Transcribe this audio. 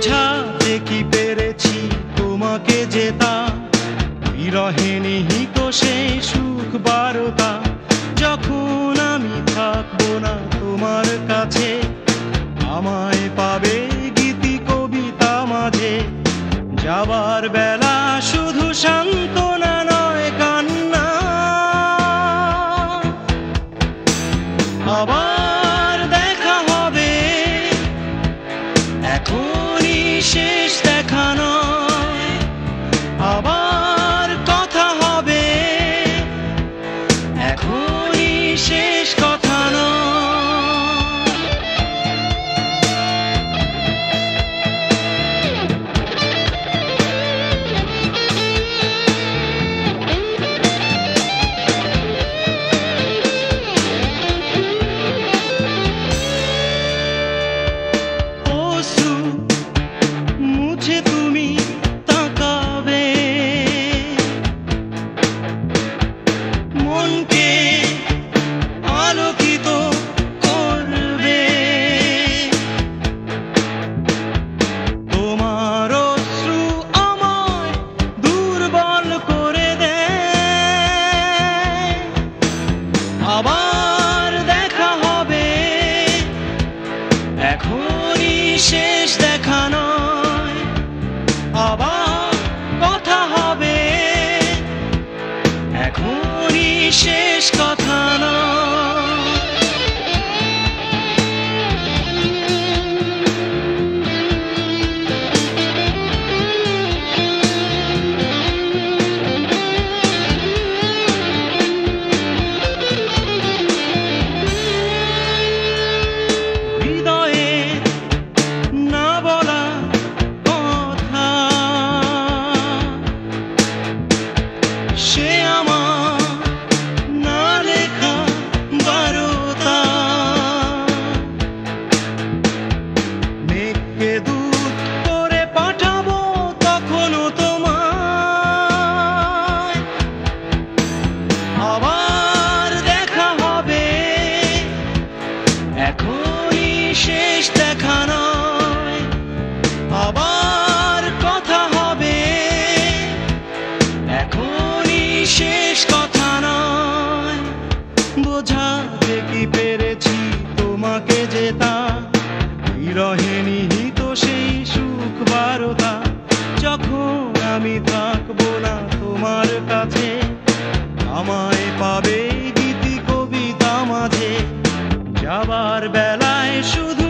বোঝাতে কি পেরেছি তোমাকে যেতা, বিরহে নিহিত সেই সুখ বারতা। যখন আমি থাকবো না তোমার কাছে, আমায় পাবে গীতি কবিতা মাঝে। যাবার বেলা শুধু সান্ত্বনা নয় কান্না, আবার দেখা হবে, এখনই শেষ দেখা নয়। আবার কথা হবে, এখনই শেষ কথা নয়। মুছে তুমি তাকাবে, মনকে আলোকিত করবে। তোমার অশ্রু আমায় দুর্বল করে দেয়। আবার দেখা হবে, এখনই শেষ দেখা নয়। আবার কথা হবে, এখনই শেষ কথা নয়। সে আমার না লেখা বারতা, মেঘকে দূত করে পাঠাবো তখনও তোমায়। আবার দেখা হবে, এখনই শেষ দেখা নয়। আবার কথা হবে, এখনই শেষ কথা নয়। বোঝাতে কি পেরেছি তোমাকে যেতা, বিরহে নিহিত সেই সুখ বারতা। যখন আমি থাকবো না তোমার কাছে, আমায় পাবে গীতি কবিতা মাঝে। যাবার বেলায় শুধু